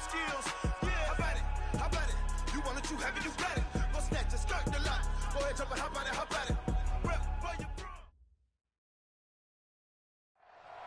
skills. Yeah, how about it? How about it? You want it, you have it, you got it. Go snatch it, skirt the lot. Go ahead, jump it, how about it? How about it?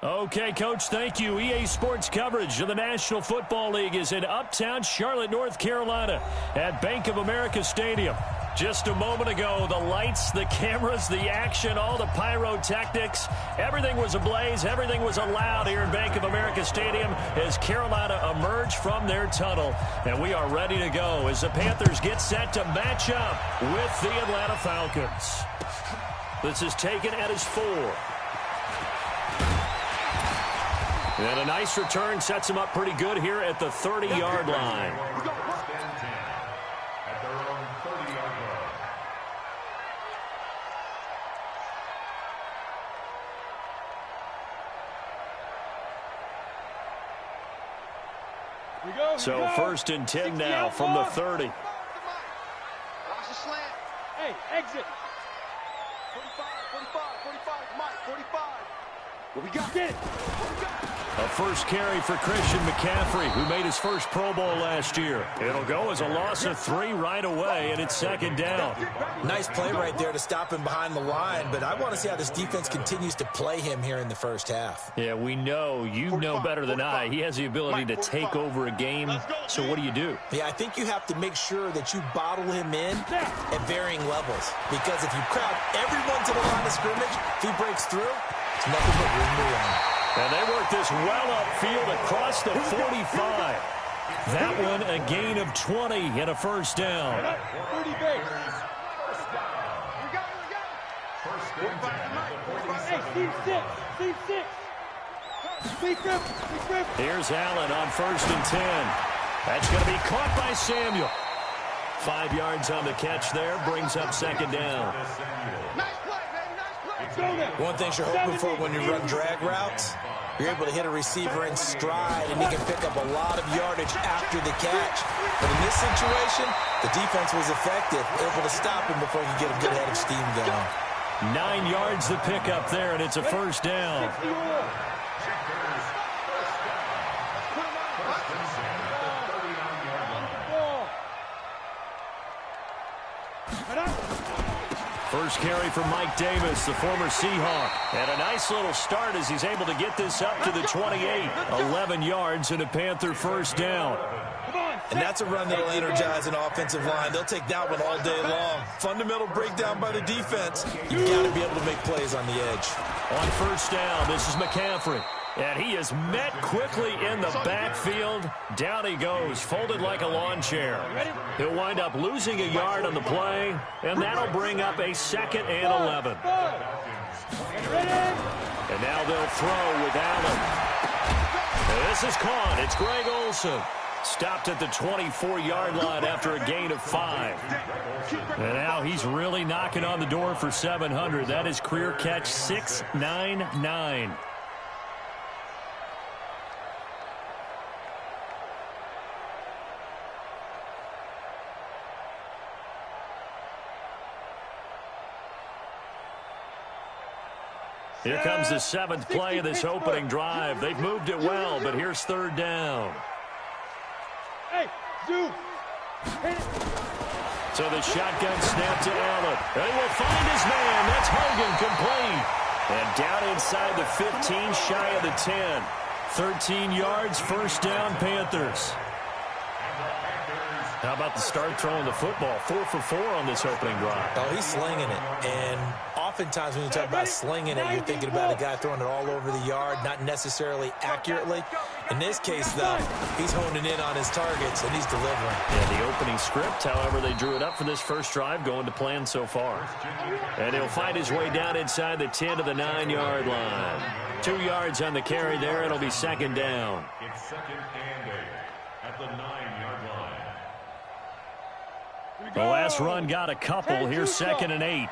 Okay, Coach, thank you. EA Sports coverage of the National Football League is in uptown Charlotte, North Carolina at Bank of America Stadium. Just a moment ago, the lights, the cameras, the action, all the pyrotechnics, everything was ablaze, everything was allowed here in Bank of America Stadium as Carolina emerged from their tunnel. And we are ready to go as the Panthers get set to match up with the Atlanta Falcons. This is taken at his 4. And a nice return sets him up pretty good here at the 30-yard line. At their own 30-yard line. So first and 10 now from the 30. Watch the slant. Hey, exit. 45, 45, Mike, 45. What we got? Get it. What we got? A first carry for Christian McCaffrey, who made his first Pro Bowl last year. It'll go as a loss of 3 right away, and it's second down. Nice play right there to stop him behind the line, but I want to see how this defense continues to play him here in the first half. Yeah, we know, you know better than I, he has the ability to take over a game, so what do? Yeah, I think you have to make sure that you bottle him in at varying levels, because if you crowd everyone to the line of scrimmage, if he breaks through, it's nothing but room to run. And they work this well upfield across the 45. That one a gain of 20 and a first down. 30 base. Here's Allen on first and 10. That's going to be caught by Samuel. 5 yards on the catch there, brings up second down. One thing you're hoping for when you run drag routes, you're able to hit a receiver in stride, and he can pick up a lot of yardage after the catch. But in this situation, the defense was effective, able to stop him before he could get a good head of steam going. 9 yards the pickup there, and it's a first down. First carry from Mike Davis, the former Seahawk. And a nice little start as he's able to get this up to the 28. 11 yards and a Panther first down. And that's a run that'll energize an offensive line. They'll take that one all day long. Fundamental breakdown by the defense. You've got to be able to make plays on the edge. On first down, this is McCaffrey. And he is met quickly in the backfield. Down he goes, folded like a lawn chair. He'll wind up losing a yard on the play, and that'll bring up a 2nd and 11. And now they'll throw with Allen. And this is caught. It's Greg Olsen. Stopped at the 24-yard line after a gain of 5. And now he's really knocking on the door for 700. That is career catch 699. Here comes the 7th play of this opening drive. They've moved it well, but here's third down. So the shotgun snap to Allen. And he will find his man. That's Hogan, complete. And down inside the 15, shy of the 10. 13 yards, first down, Panthers. How about the start throwing the football? 4 for 4 on this opening drive. Oh, he's slinging it. And oftentimes when you talk about slinging it, you're thinking about a guy throwing it all over the yard, not necessarily accurately. In this case, though, he's honing in on his targets, and he's delivering. Yeah, the opening script, however, they drew it up for this first drive, going to plan so far. And he'll find his way down inside the 10 to the 9-yard line. 2 yards on the carry there. It'll be second down. It's 2nd and 8 at the 9-yard line. The last run got a couple. Here's 2nd and 8.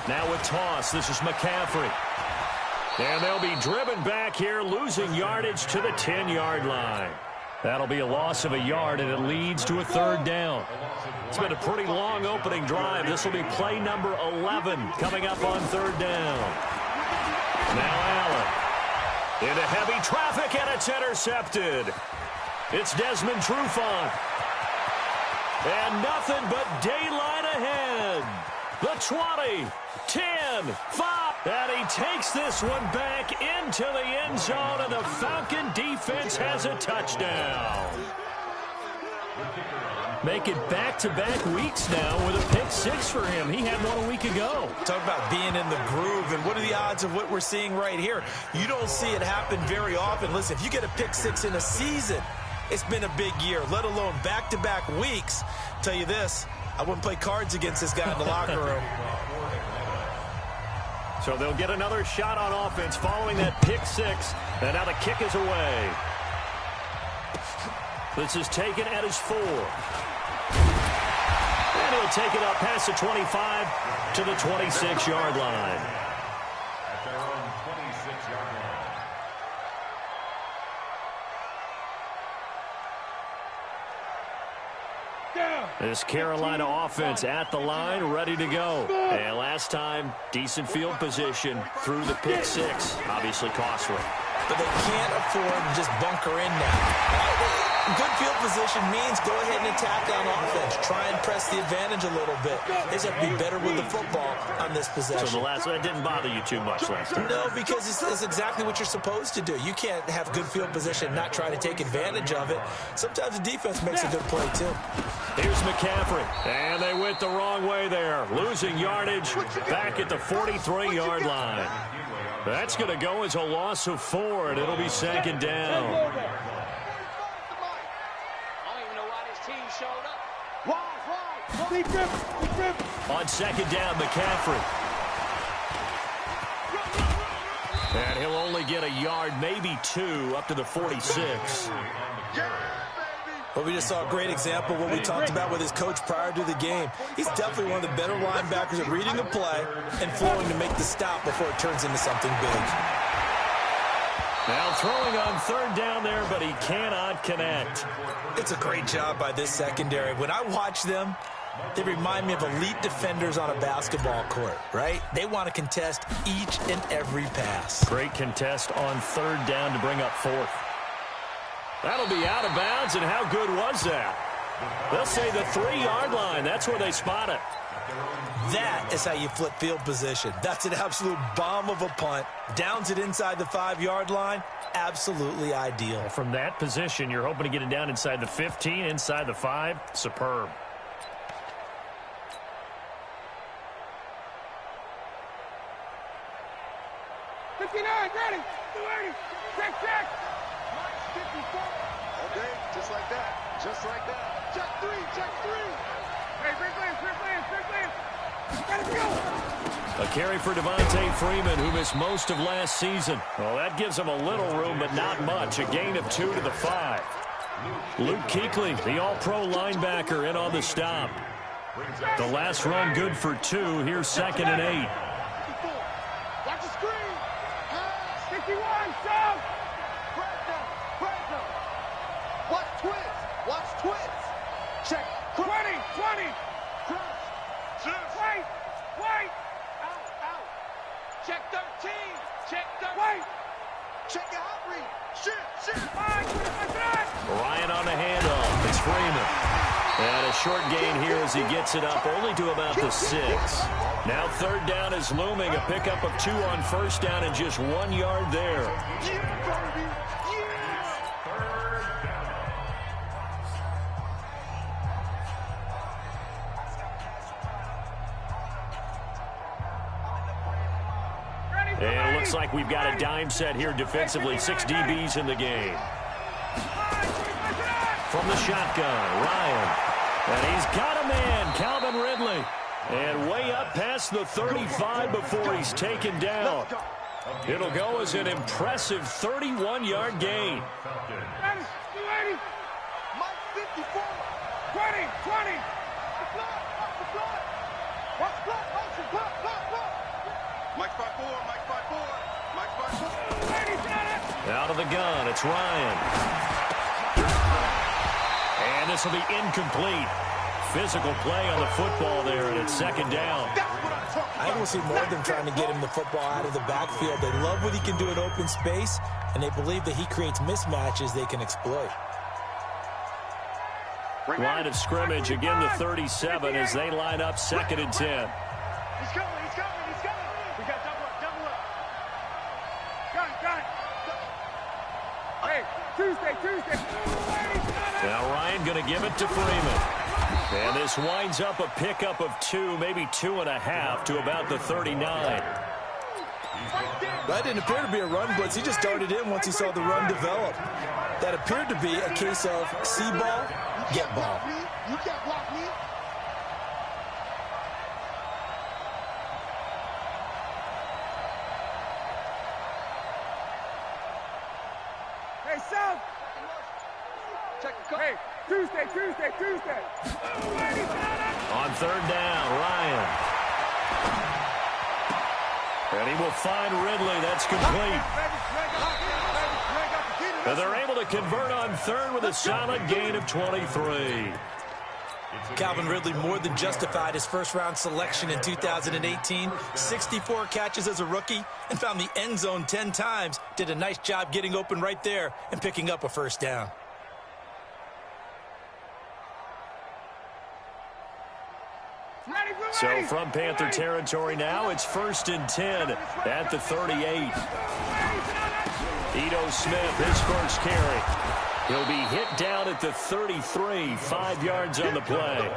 Now with toss, this is McCaffrey. And they'll be driven back here, losing yardage to the 10-yard line. That'll be a loss of a yard, and it leads to a third down. It's been a pretty long opening drive. This will be play number 11 coming up on third down. Now Allen. Into heavy traffic, and it's intercepted. It's Desmond Trufant. And nothing but daylight ahead. The 20, 10, 5. And he takes this one back into the end zone, and the Falcon defense has a touchdown. Make it back-to-back weeks now with a pick six for him. He had one a week ago. Talk about being in the groove, and what are the odds of what we're seeing right here? You don't see it happen very often. Listen, if you get a pick six in a season, it's been a big year, let alone back-to-back weeks. Tell you this, I wouldn't play cards against this guy in the locker room. So they'll get another shot on offense following that pick six, and now the kick is away. This is taken at his 4. And he'll take it up past the 25 to the 26-yard line. At their own 26-yard line. This Carolina offense at the line, ready to go. And last time, decent field position through the pick six. Obviously costly. But they can't afford to just bunker in now. Good field position means go ahead and attack on offense. Try and press the advantage a little bit. They just have to be better with the football on this possession. So that didn't bother you too much last time? No, because it's exactly what you're supposed to do. You can't have good field position and not try to take advantage of it. Sometimes the defense makes a good play, too. Here's McCaffrey. And they went the wrong way there. Losing yardage back at the 43-yard line. That's going to go as a loss of 4, and it'll be second down. On second down, McCaffrey. And he'll only get a yard, maybe 2, up to the 46. Well, we just saw a great example of what we talked about with his coach prior to the game. He's definitely one of the better linebackers at reading a play and flowing to make the stop before it turns into something big. Now throwing on third down there, but he cannot connect. It's a great job by this secondary. When I watch them, they remind me of elite defenders on a basketball court, right? They want to contest each and every pass. Great contest on third down to bring up 4th. That'll be out of bounds, and how good was that? They'll say the 3-yard line. That's where they spot it. That is how you flip field position. That's an absolute bomb of a punt. Downs it inside the 5-yard line. Absolutely ideal. From that position, you're hoping to get it down inside the 15, inside the 5. Superb. Ready, 280, check. Okay, just like that, Check 3. Hey, quick Let's go. A carry for Devontae Freeman, who missed most of last season. Well, that gives him a little room, but not much. A gain of 2 to the 5. Luke Kuechly, the all-pro linebacker, in on the stop. The last run good for 2. Here's 2nd and 8. Watch the screen. 61, south. Pressure. Watch twist. Check. 20. Wait. Out. Check 13. Wait. Check your hot read. Shit. Ryan on the handoff. It's Freeman. And a short gain here as he gets it up only to about the 6. Now third down is looming. A pickup of 2 on first down and just 1 yard there. And it looks like we've got a dime set here defensively. 6 DBs in the game. From the shotgun, Ryan. And he's got a man, Calvin Ridley. And way up past the 35 before he's taken down. It'll go as an impressive 31-yard gain. 20. Mike 5-4. Out of the gun, it's Ryan. And this will be incomplete. Physical play on the football there, and it's second down. That's what I'm talking I think we'll see more of them trying to get him the football out of the backfield. They love what he can do in open space, and they believe that he creates mismatches they can exploit. Line of scrimmage, again the 37 as they line up 2nd and 10. He's coming, he's coming, he's coming. We got double up, double up. Got it. Hey, Tuesday. Now Ryan going to give it to Freeman. And this winds up a pickup of 2, maybe 2.5 to about the 39. That didn't appear to be a run blitz. He just darted in once he saw the run develop. That appeared to be a case of see ball, get ball. You can't block me. Hey, South. Hey, Tuesday. On 3rd down, Ryan. And he will find Ridley. That's complete. And they're able to convert on 3rd with a solid gain of 23. Calvin Ridley more than justified his first-round selection in 2018. 64 catches as a rookie and found the end zone 10 times. Did a nice job getting open right there and picking up a first down. So from Panther territory now, it's 1st and 10 at the 38. Ito Smith, his first carry. He'll be hit down at the 33, 5 yards on the play.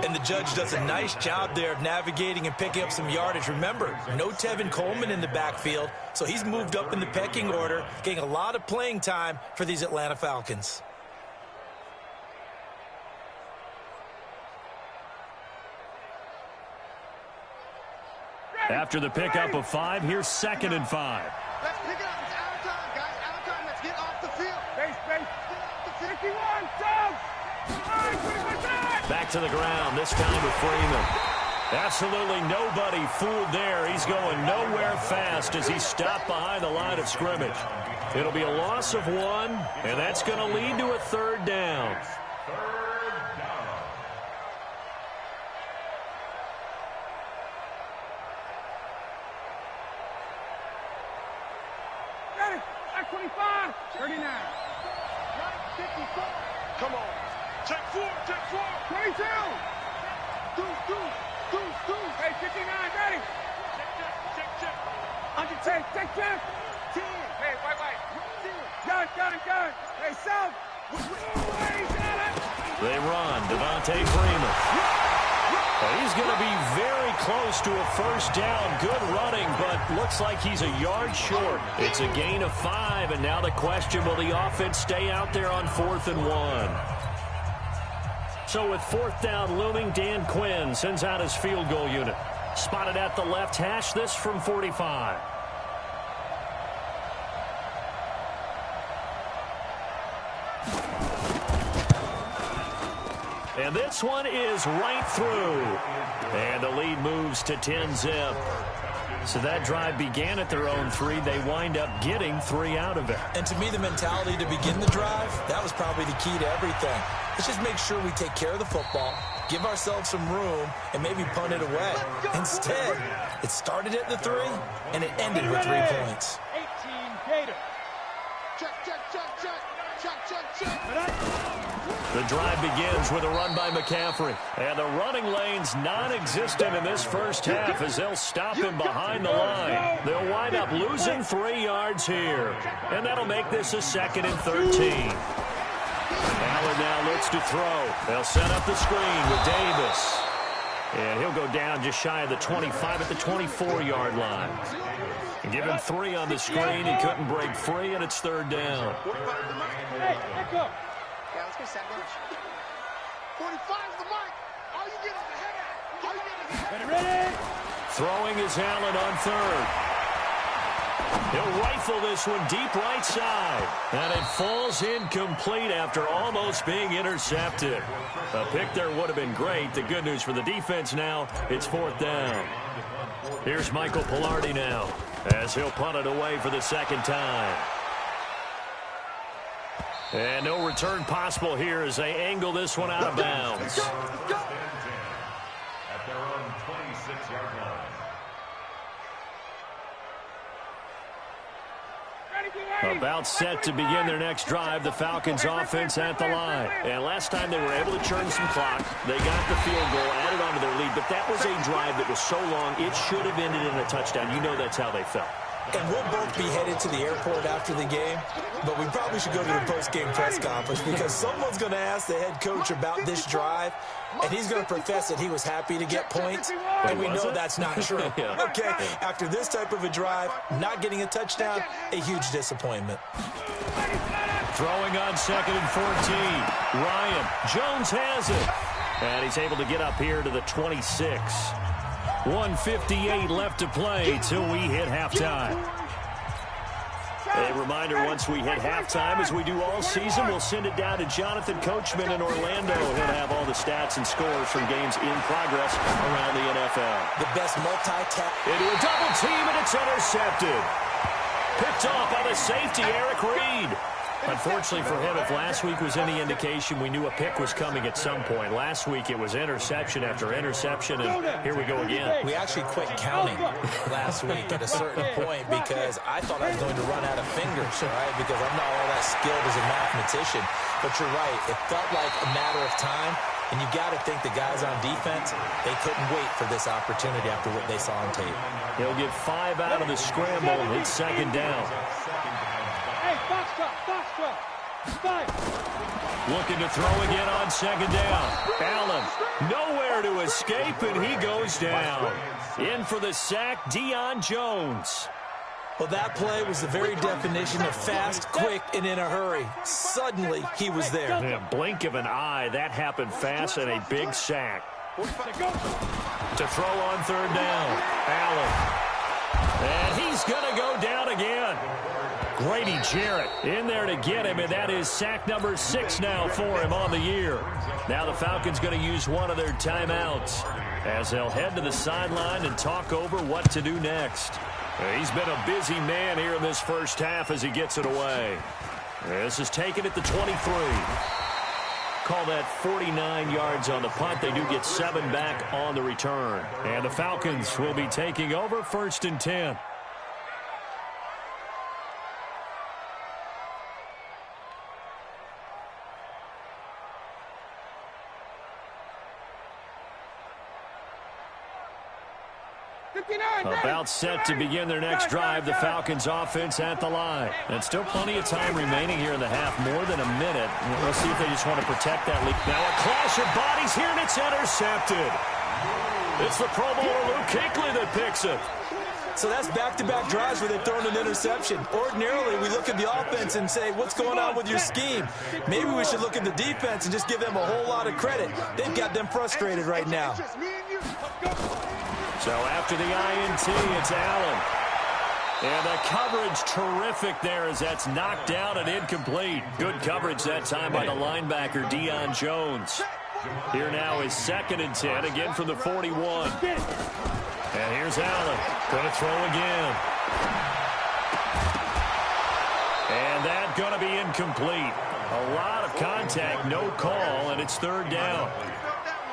And the judge does a nice job there of navigating and picking up some yardage. Remember, no Tevin Coleman in the backfield, so he's moved up in the pecking order, getting a lot of playing time for these Atlanta Falcons. After the pickup of 5, here's 2nd and 5. Let's pick it up. It's out of time, guys. Out of time. Let's get off the field. Base. Get off the 51. Back to the ground, this time with Freeman. Absolutely nobody fooled there. He's going nowhere fast as he's stopped behind the line of scrimmage. It'll be a loss of 1, and that's going to lead to a 3rd down. Got it. At 25. 39. 54. Come on. Check 4. 22. Deuce. Hey, 59. Ready. Check. 100. Check. 10. Hey, white. Got it. Hey, South. They run. Devontae Freeman. He's going to be very close to a first down. Good running, but looks like he's a yard short. It's a gain of 5, and now the question, will the offense stay out there on 4th and 1? So with 4th down looming, Dan Quinn sends out his field goal unit. Spotted at the left hash, this from 45. And this one is right through. And the lead moves to 10-zip. So that drive began at their own 3. They wind up getting 3 out of it. And to me, the mentality to begin the drive, that was probably the key to everything. Let's just make sure we take care of the football, give ourselves some room, and maybe punt it away. Instead, it started at the 3, and it ended with 3 points. 18 Gator. Check. The drive begins with a run by McCaffrey. And the running lane's non-existent in this first half as they'll stop him behind the line. They'll wind up losing 3 yards here. And that'll make this a 2nd and 13. Allen now looks to throw. They'll set up the screen with Davis. And he'll go down just shy of the 25 at the 24-yard line. And give him 3 on the screen. He couldn't break free, and it's 3rd down. Hey, let's go. Yeah, let's go 45 is the mark. All you get is the header. Ready. Throwing is Allen on 3rd. He'll rifle this one deep right side. And it falls incomplete after almost being intercepted. A pick there would have been great. The good news for the defense now, it's 4th down. Here's Michael Palardy now as he'll punt it away for the 2nd time. And no return possible here as they angle this one out of bounds. At their own 26. 6-yard line. About set to begin their next drive, the Falcons offense at the line. And last time they were able to churn some clock. They got the field goal, added on to their lead, but that was a drive that was so long, it should have ended in a touchdown. You know that's how they felt. And we'll both be headed to the airport after the game, but we probably should go to the post-game press conference because someone's going to ask the head coach about this drive, and he's going to profess that he was happy to get points, and we know that's not true. Yeah. Okay, after this type of a drive, not getting a touchdown, a huge disappointment. Throwing on 2nd and 14. Ryan Jones has it, and he's able to get up here to the 26. 1:58 left to play till we hit halftime. A reminder, once we hit halftime, as we do all season, we'll send it down to Jonathan Coachman in Orlando. He'll have all the stats and scores from games in progress around the NFL. The best multi-tap. Into a double team, and it's intercepted. Picked off by the safety, Eric Reed. Unfortunately for him, if last week was any indication, we knew a pick was coming at some point. Last week it was interception after interception, and here we go again. We actually quit counting last week at a certain point because I thought I was going to run out of fingers, right? Because I'm not all that skilled as a mathematician. But you're right. It felt like a matter of time, and you got to think the guys on defense, they couldn't wait for this opportunity after what they saw on tape. He'll get 5 out of the scramble. It's 2nd down. Looking to throw again on 2nd down. Allen nowhere to escape, and he goes down. In for the sack, Deion Jones. Well, that play was the very definition of fast, quick, and in a hurry. Suddenly, he was there. In a blink of an eye, that happened fast, and a big sack. To throw on 3rd down, Allen. And he's going to go down again. Grady Jarrett in there to get him, and that is sack number 6 now for him on the year. Now the Falcons going to use one of their timeouts as they'll head to the sideline and talk over what to do next. He's been a busy man here in this first half as he gets it away. This is taken at the 23. Call that 49 yards on the punt. They do get 7 back on the return. And the Falcons will be taking over 1st and 10. About set to begin their next drive, the Falcons offense at the line. And still plenty of time remaining here in the half, more than a minute. We'll see if they just want to protect that lead. Now a clash of bodies here, and it's intercepted. It's the Pro Bowler Luke Kuechly that picks it. So that's back-to-back drives where they've thrown an interception. Ordinarily, we look at the offense and say, what's going on with your scheme? Maybe we should look at the defense and just give them a whole lot of credit. They've got them frustrated right now. So after the INT, it's Allen. And the coverage terrific there as that's knocked down and incomplete. Good coverage that time by the linebacker, Deion Jones. Here now is 2nd and 10, again from the 41. And here's Allen. Going to throw again. And that's going to be incomplete. A lot of contact, no call, and it's 3rd down.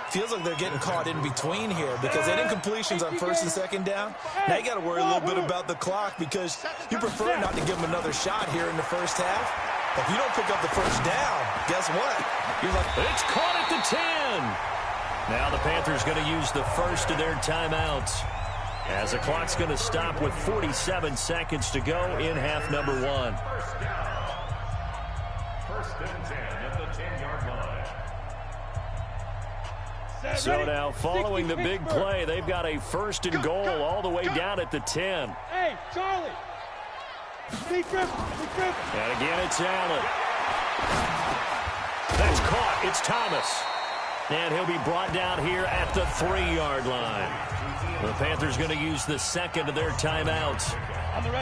Feels like they're getting caught in between here because they did incompletions on 1st and 2nd down. Now you got to worry a little bit about the clock because you prefer not to give them another shot here in the first half. If you don't pick up the 1st down, guess what? You're like, it's caught at the 10. Now the Panthers going to use the first of their timeouts as the clock's going to stop with 47 seconds to go in half number 1. 1st and 10 at the 10-yard line. So now following the big play, they've got a 1st and goal all the way down at the 10. Hey, Charlie. And again, it's Allen. That's caught. It's Thomas. And he'll be brought down here at the 3-yard line. The Panthers going to use the 2nd of their timeouts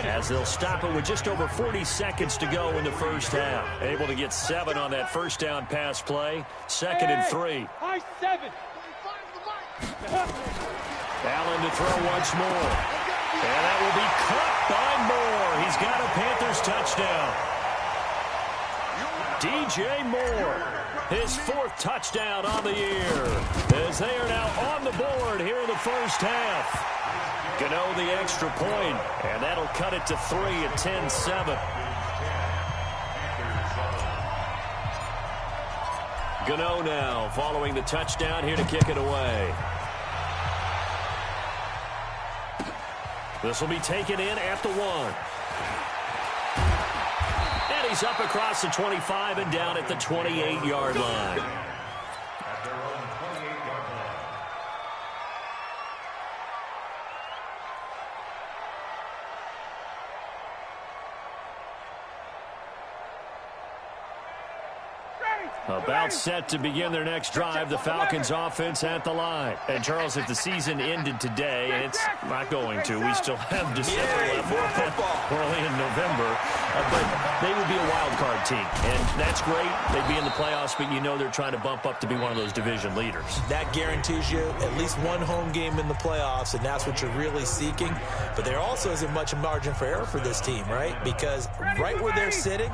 as they'll stop it with just over 40 seconds to go in the first half. Able to get 7 on that 1st down pass play. 2nd and 3. High 7. Allen to throw once more. And that will be caught by Moore. He's got a Panthers touchdown. DJ Moore, his 4th touchdown on the year, as they are now on the board here in the first half. Gano the extra point, and that'll cut it to 3 at 10-7. Gano now following the touchdown here to kick it away. This will be taken in at the 1. And he's up across the 25 and down at the 28-yard line. At their own 28-yard line. About set to begin their next drive, the Falcons offense at the line. And Charles, if the season ended today, and it's not going to, we still have December left, early in November, but they would be a wild card team. And that's great. They'd be in the playoffs, but you know they're trying to bump up to be one of those division leaders. That guarantees you at least one home game in the playoffs, and that's what you're really seeking. But there also isn't much margin for error for this team, right? Because right where they're sitting,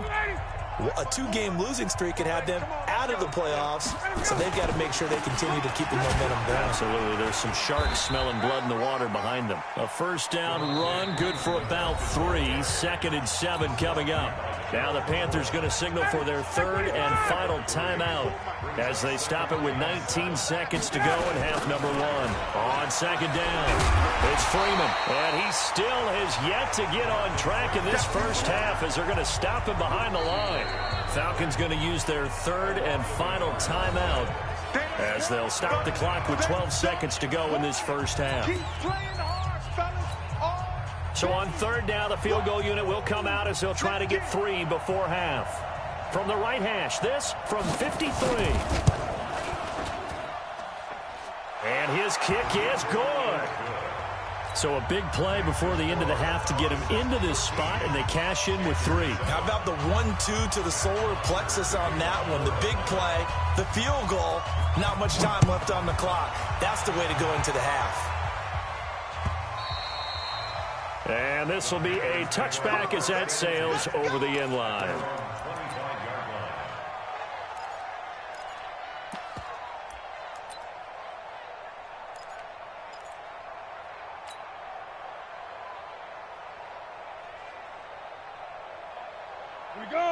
a 2-game losing streak could have them out of the playoffs, so they've got to make sure they continue to keep the momentum going. Absolutely. There's some sharks smelling blood in the water behind them. A first down run, good for about 3. 2nd and 7 coming up. Now the Panthers going to signal for their 3rd and final timeout as they stop it with 19 seconds to go in half number 1. On 2nd down, it's Freeman, and he still has yet to get on track in this first half as they're going to stop him behind the line. Falcons going to use their 3rd and final timeout as they'll stop the clock with 12 seconds to go in this first half. So on 3rd down, the field goal unit will come out as they'll try to get 3 before half. From the right hash, this from 53. And his kick is good. So a big play before the end of the half to get him into this spot, and they cash in with 3. How about the 1-2 to the solar plexus on that one? The big play, the field goal, not much time left on the clock. That's the way to go into the half. And this will be a touchback as that sails over the end line.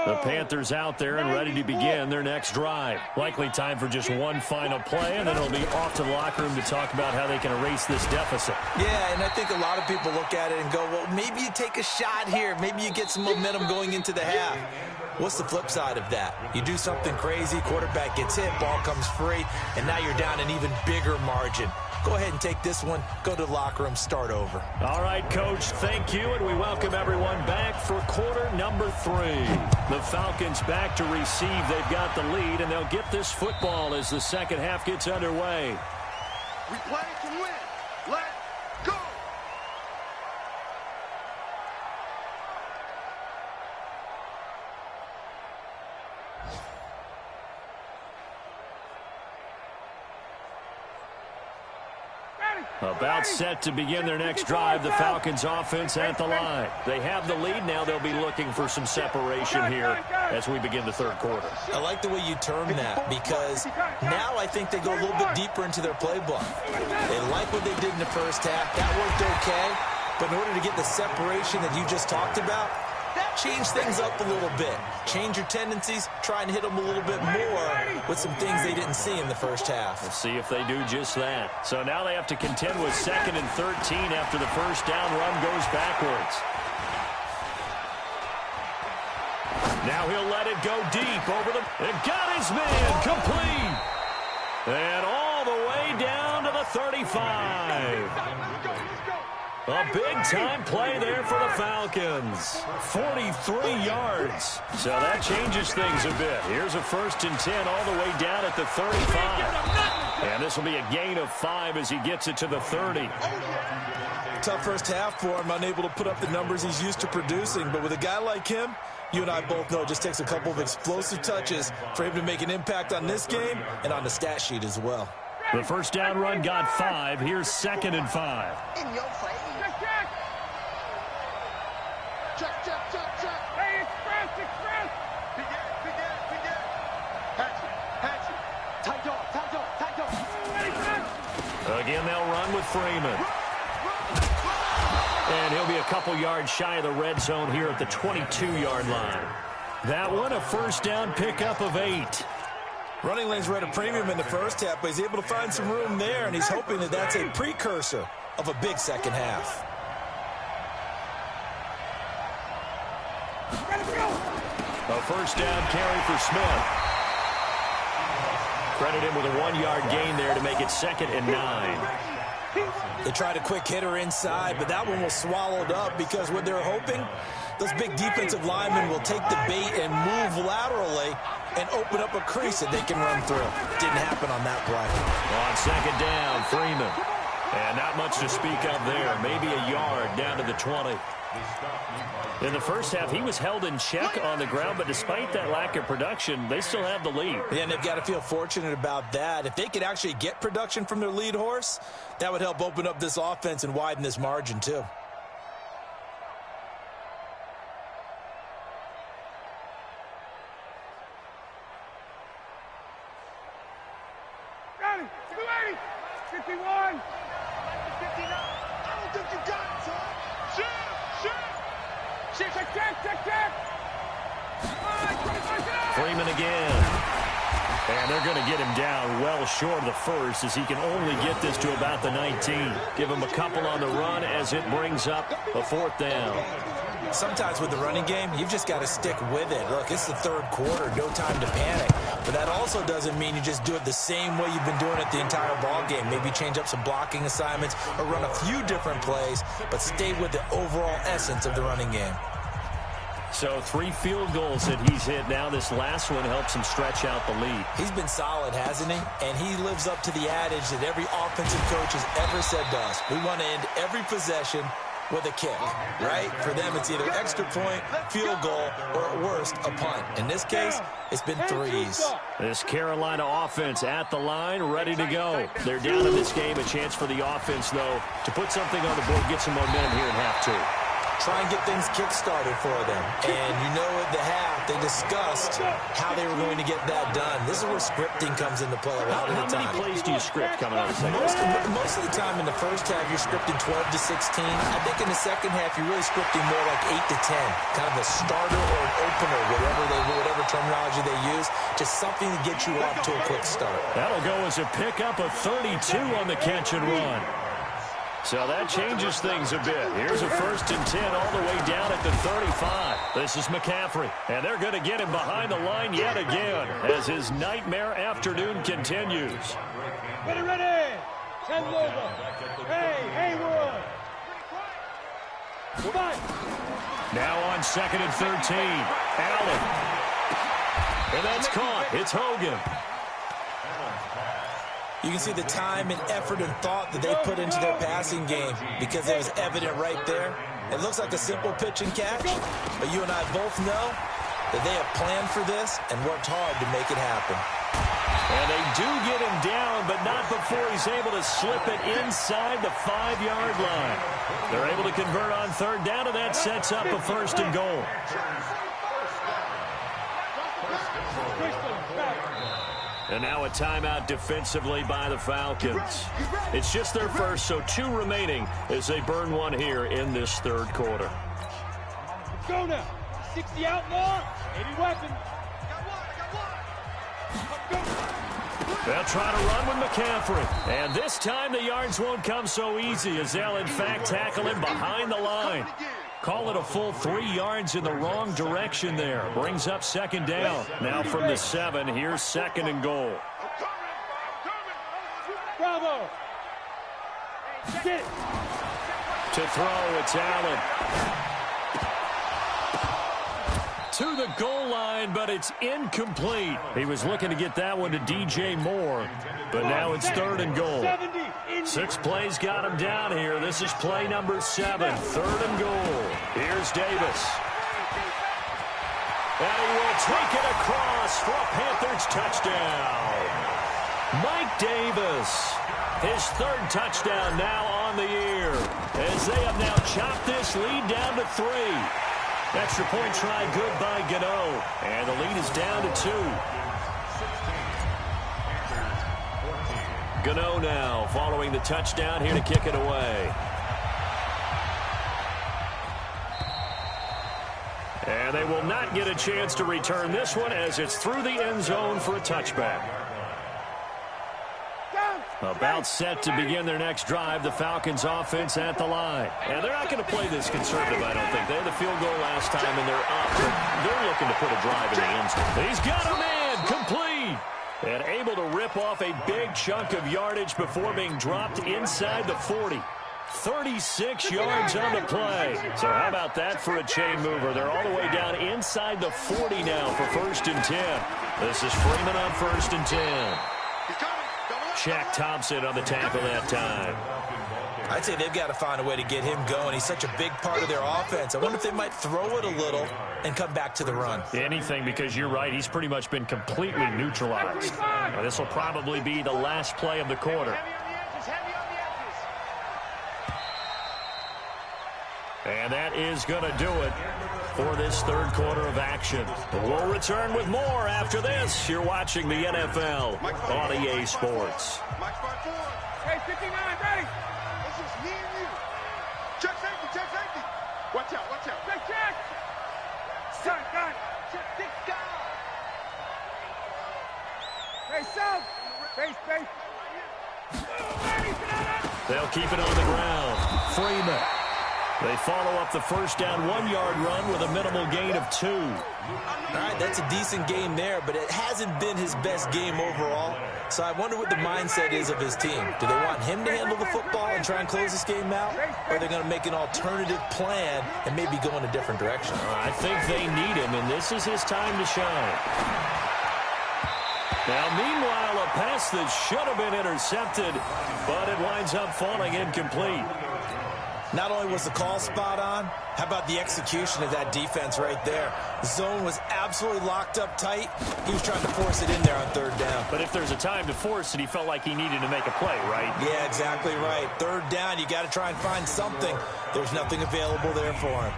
The Panthers out there and ready to begin their next drive. Likely time for just one final play, and then it'll be off to the locker room to talk about how they can erase this deficit. Yeah, and I think a lot of people look at it and go, well, maybe you take a shot here. Maybe you get some momentum going into the half. What's the flip side of that? You do something crazy, quarterback gets hit, ball comes free, and now you're down an even bigger margin. Go ahead and take this one, go to the locker room, start over. All right, Coach, thank you, and we welcome everyone back for quarter number 3. The Falcons back to receive. They've got the lead, and they'll get this football as the second half gets underway. We play to win. Let's go. About set to begin their next drive, the Falcons offense at the line. They have the lead. Now they'll be looking for some separation here as we begin the third quarter. I like the way you term that, because now I think they go a little bit deeper into their playbook. They like what they did in the first half. That worked okay, but in order to get the separation that you just talked about, change things up a little bit. Change your tendencies, try and hit them a little bit more with some things they didn't see in the first half. We'll see if they do just that. So now they have to contend with 2nd and 13 after the first down run goes backwards. Now he'll let it go deep over the... And got his man complete. And all the way down to the 35. A big-time play there for the Falcons. 43 yards. So that changes things a bit. Here's a 1st and 10 all the way down at the 35. And this will be a gain of 5 as he gets it to the 30. Tough first half for him, unable to put up the numbers he's used to producing. But with a guy like him, you and I both know it just takes a couple of explosive touches for him to make an impact on this game and on the stat sheet as well. The first down run got 5. Here's 2nd and 5. In your face. Check. Hey, express. Again, they'll run with Freeman. And he'll be a couple yards shy of the red zone here at the 22-yard line. That one, a first down pickup of 8. Running lanes were at a premium in the first half, but he's able to find some room there, and he's hoping that that's a precursor of a big second half. A first down carry for Smith. Credit him with a 1-yard gain there to make it 2nd and 9. They tried a quick hitter inside, but that one was swallowed up because what they're hoping, those big defensive linemen will take the bait and move laterally and open up a crease that they can run through. Didn't happen on that play. On 2nd down, Freeman. And not much to speak of there. Maybe a yard down to the 20. In the first half, he was held in check on the ground, but despite that lack of production, they still have the lead. Yeah, and they've got to feel fortunate about that. If they could actually get production from their lead horse, that would help open up this offense and widen this margin too. Got it. 280. 51. 59. I don't think you got it, son. Check. Freeman again. And they're going to get him down well short of the first as he can only get this to about the 19. Give him a couple on the run as it brings up a 4th down. Sometimes with the running game, you've just got to stick with it. Look, it's the 3rd quarter, no time to panic. But that also doesn't mean you just do it the same way you've been doing it the entire ball game. Maybe change up some blocking assignments or run a few different plays, but stay with the overall essence of the running game. So 3 field goals that he's hit now. This last one helps him stretch out the lead. He's been solid, hasn't he? And he lives up to the adage that every offensive coach has ever said to us. We want to end every possession with a kick, right? For them, it's either extra point, field goal, or at worst, a punt. In this case, it's been 3s. This Carolina offense at the line, ready to go. They're down in this game. A chance for the offense, though, to put something on the board, get some momentum here in half 2. Try and get things kick-started for them. And you know at the half, they discussed how they were going to get that done. This is where scripting comes into play a lot of the time. How many plays do you script coming out of the second Most of the time in the first half, you're scripting 12 to 16. I think in the second half, you're really scripting more like 8 to 10. Kind of a starter or an opener, whatever terminology they use. Just something to get you off to a quick start. That'll go as a pickup of 32 on the catch and run. So that changes things a bit. Here's a 1st and 10 all the way down at the 35. This is McCaffrey. And they're going to get him behind the line yet again as his nightmare afternoon continues. Ready. 10 over. Hey, Hayward. Now on 2nd and 13. Allen. And that's caught. It's Hogan. You can see the time and effort and thought that they put into their passing game because it was evident right there. It looks like a simple pitch and catch, but you and I both know that they have planned for this and worked hard to make it happen. And they do get him down, but not before he's able to slip it inside the 5-yard line. They're able to convert on 3rd down, and that sets up a 1st and goal. And now a timeout defensively by the Falcons. It's just their first, so 2 remaining as they burn one here in this 3rd quarter. Go now. 60 outlaw. 80 weapons. They'll try to run with McCaffrey. And this time the yards won't come so easy as they'll, in fact, tackle him behind the line. Call it a full 3 yards in the wrong direction there. Brings up 2nd down. Now from the 7, here's 2nd and goal. Bravo. Get. To throw, it's Allen. To the goal line, but it's incomplete. He was looking to get that one to DJ Moore, but now it's 3rd and goal. 6 plays got him down here. This is play number 7, 3rd and goal. Here's Davis. And he will take it across for a Panthers touchdown. Mike Davis, his 3rd touchdown now on the year, as they have now chopped this lead down to 3. Extra point try good by Gano, and the lead is down to 2. Gano now following the touchdown here to kick it away. And they will not get a chance to return this one as it's through the end zone for a touchback. About set to begin their next drive, the Falcons offense at the line. And they're not going to play this conservative, I don't think. They had the field goal last time, and they're up. They're looking to put a drive in the end zone. He's got a man, complete. And able to rip off a big chunk of yardage before being dropped inside the 40. 36 yards on the play. So how about that for a chain mover? They're all the way down inside the 40 now for 1st and 10. This is Freeman on 1st and 10. Shaq Thompson on the tackle that time. I'd say they've got to find a way to get him going. He's such a big part of their offense. I wonder if they might throw it a little and come back to the run. Anything, because you're right. He's pretty much been completely neutralized. Now, this will probably be the last play of the quarter. And that is going to do it for this third quarter of action. We'll return with more after this. You're watching the NFL on EA Sports. Hey, 59, ready? This is me and you. Check safety, check safety. Watch out, watch out. Check, check. Gun. Check, this guy. Hey, south. Face. They'll keep it on the ground. Freeman. They follow up the first down 1-yard run with a minimal gain of 2. All right, that's a decent game there, but it hasn't been his best game overall. So I wonder what the mindset is of his team. Do they want him to handle the football and try and close this game out? Or are they going to make an alternative plan and maybe go in a different direction? I think they need him, and this is his time to shine. Now, meanwhile, a pass that should have been intercepted, but it winds up falling incomplete. Not only was the call spot on, how about the execution of that defense right there? The zone was absolutely locked up tight. He was trying to force it in there on 3rd down. But if there's a time to force it, he felt like he needed to make a play, right? Yeah, exactly right. 3rd down, you got to try and find something. There's nothing available there for him.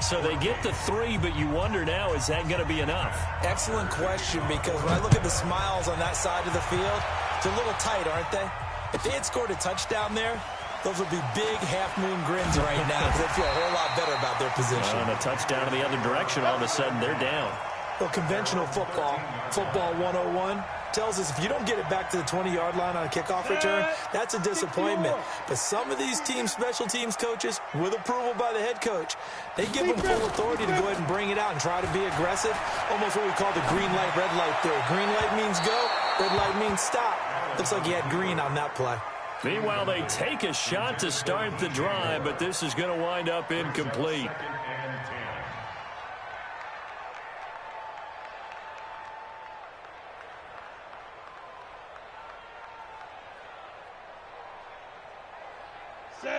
So they get the 3, but you wonder now, is that going to be enough? Excellent question, because when I look at the smiles on that side of the field, it's a little tight, aren't they? If they had scored a touchdown there, those would be big half-moon grins right now because they feel a whole lot better about their position. And a touchdown in the other direction, all of a sudden they're down. Well, conventional football 101, tells us if you don't get it back to the 20-yard line on a kickoff return, that's a disappointment. But some of these teams, special teams coaches, with approval by the head coach, they give them full authority to go ahead and bring it out and try to be aggressive, almost what we call the green light, red light theory. Green light means go, red light means stop. Looks like he had green on that play. Meanwhile, they take a shot to start the drive, but this is going to wind up incomplete.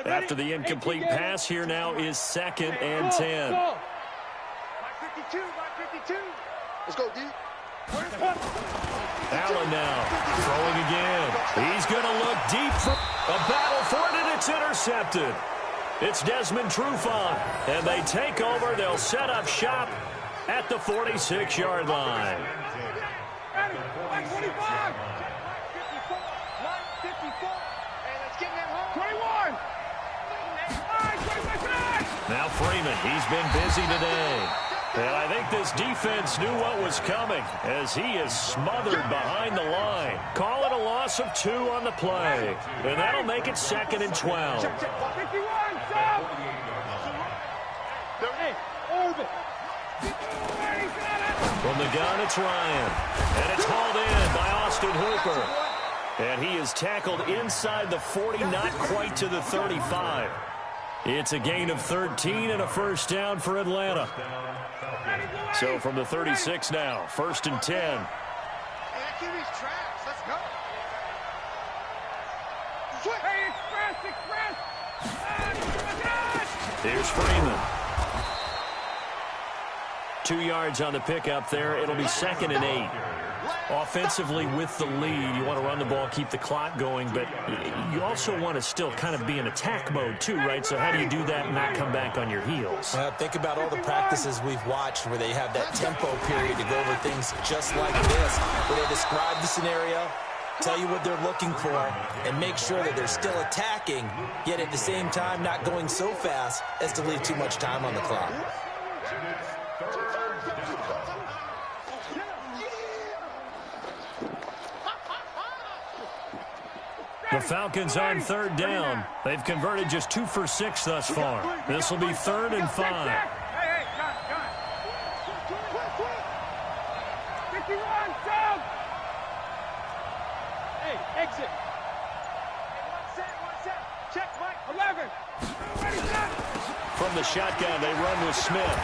After the incomplete pass, here now is 2nd and 10. Mike 52. Let's go, D. Allen now throwing again. He's going to look deep for a battle for it, and it's intercepted. It's Desmond Trufant, and they take over. They'll set up shop at the 46-yard line. Mike 25. Mike 54. Hey, let's get him home. 21. Now Freeman, he's been busy today. And I think this defense knew what was coming as he is smothered behind the line. Call it a loss of 2 on the play. And that'll make it 2nd and 12. 51, stop. Over. From the gun, it's Ryan. And it's hauled in by Austin Hooper. And he is tackled inside the 40, not quite to the 35. It's a gain of 13 and a first down for Atlanta. So from the 36 now, 1st and 10. Hey, that QB's trash. Let's go. Hey, express. Here's Freeman. 2 yards on the pickup there. It'll be 2nd and 8. Offensively with the lead, you want to run the ball, keep the clock going, but you also want to still kind of be in attack mode too, right? So how do you do that and not come back on your heels? Think about all the practices we've watched where they have that tempo period to go over things just like this, where they describe the scenario, tell you what they're looking for, and make sure that they're still attacking, yet at the same time not going so fast as to leave too much time on the clock. The Falcons on third down. They've converted just 2 for 6 thus far. This will be 3rd and 5. Hey, gun. 51, down. Hey, exit. One set. Check, Mike. 11. Ready, set. From the shotgun, they run with Smith.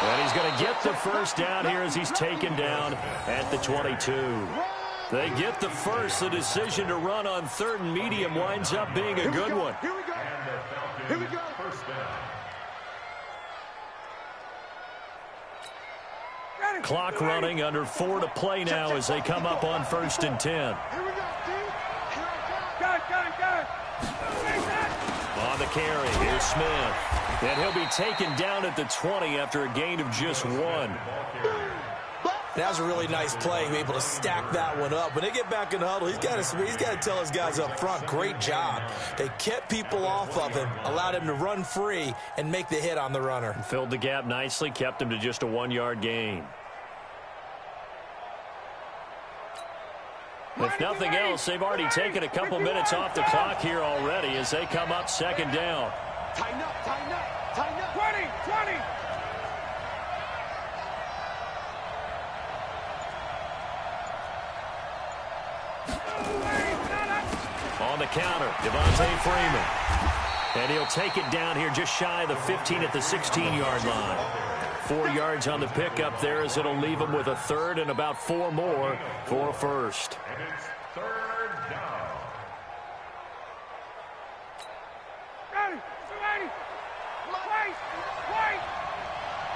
And he's going to get the first down here as he's taken down at the 22. They get the first. The decision to run on 3rd and medium winds up being a good one. Here we go. Clock running, under 4 to play now as they come up on 1st and 10. Here we go, dude. Got it. On the carry, here's Smith. And he'll be taken down at the 20 after a gain of just 1. That was a really nice play, able to stack that one up. When they get back in the huddle, he's got to tell his guys up front, great job. They kept people off of him, allowed him to run free and make the hit on the runner. Filled the gap nicely, kept him to just a 1-yard gain. If nothing else, they've already taken a couple minutes off the clock here already as they come up 2nd down. Tighten up. 20. On the counter, Devontae Freeman. And he'll take it down here just shy of the 15 at the 16-yard line. 4 yards on the pickup there as it'll leave him with a 3rd and about 4 more for a first. And it's 3rd down. Ready. Wait.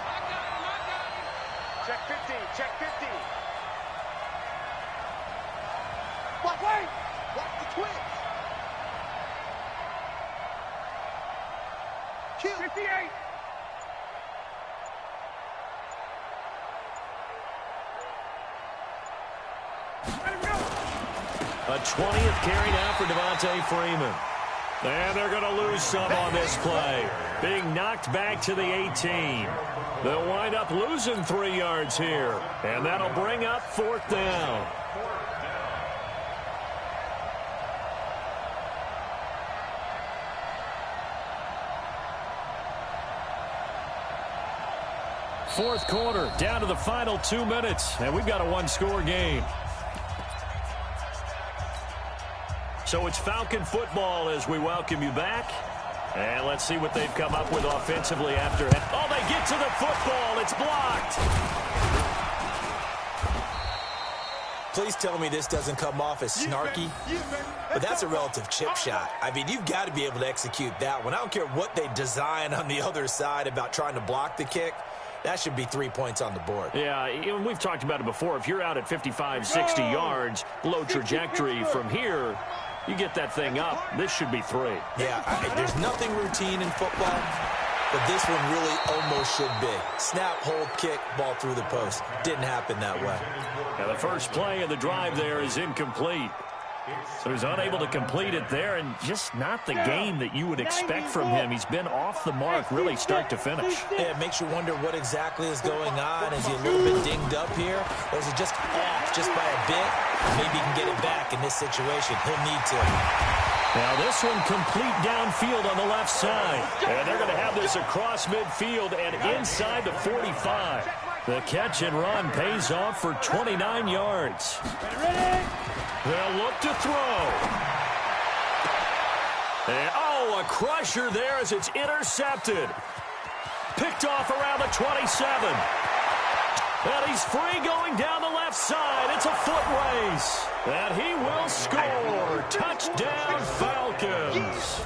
I got him. Check 15. Wait. Watch the twitch. Kill. 58. Let him go. A 20th carry now for Devontae Freeman. And they're going to lose some on this play. Being knocked back to the 18. They'll wind up losing 3 yards here. And that'll bring up 4th down. Fourth quarter, down to the final 2 minutes, and we've got a 1-score game. So it's Falcon football as we welcome you back. And let's see what they've come up with offensively after. Oh, they get to the football. It's blocked. Please tell me this doesn't come off as snarky, but that's a relative chip shot. I mean, you've got to be able to execute that one. I don't care what they design on the other side about trying to block the kick. That should be 3 points on the board. Yeah, we've talked about it before. If you're out at 55, 60 yards, low trajectory from here, you get that thing up. This should be 3. Yeah, there's nothing routine in football, but this one really almost should be. Snap, hold, kick, ball through the post. Didn't happen that way. Now the first play of the drive there is incomplete. So he's unable to complete it there, and just not the game that you would expect from him. He's been off the mark really start to finish. Yeah, it makes you wonder what exactly is going on. Is he a little bit dinged up here, or is it just off just by a bit? Maybe he can get it back in this situation. He'll need to. Now this one complete downfield on the left side. And they're going to have this across midfield and inside the 45. The catch and run pays off for 29 yards. They'll look to throw. And, a crusher there as it's intercepted. Picked off around the 27. And he's free going down the left side. It's a foot race. And he will score. Touchdown, Falcons.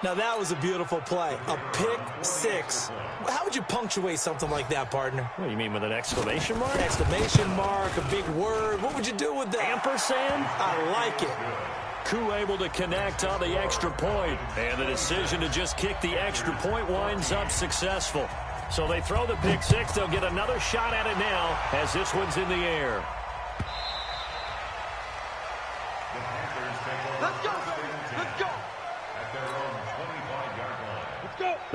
Now, that was a beautiful play. A pick six. How would you punctuate something like that, partner? What do you mean, with an exclamation mark? Exclamation mark, a big word. What would you do with that? Ampersand? I like it. Koo able to connect on the extra point. And the decision to just kick the extra point winds up successful. So they throw the pick six. They'll get another shot at it now as this one's in the air.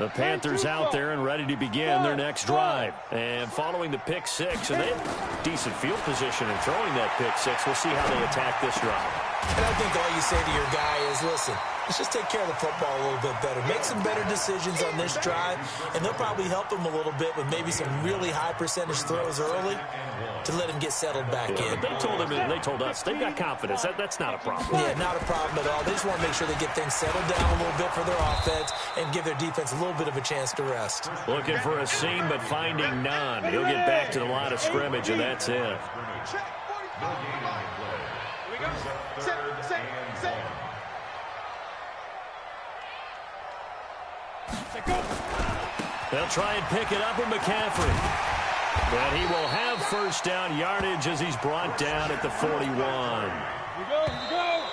The Panthers out there and ready to begin their next drive. And following the pick six, and they have decent field position in throwing that pick six. We'll see how they attack this drive. And I think all you say to your guy is, listen, let's just take care of the football a little bit better. Make some better decisions on this drive, and they'll probably help him a little bit with maybe some really high percentage throws early to let him get settled back in. But they told him, and they told us, they've got confidence. That's not a problem. Yeah, not a problem at all. They just want to make sure they get things settled down a little bit for their offense and give their defense a little bit of a chance to rest. Looking for a seam, but finding none. He'll get back to the line of scrimmage, and that's it. Here we go. Set. They'll try and pick it up with McCaffrey. And he will have first down yardage as he's brought down at the 41. Here we go.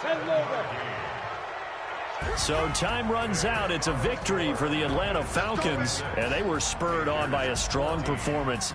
Send it over. So time runs out. It's a victory for the Atlanta Falcons, and they were spurred on by a strong performance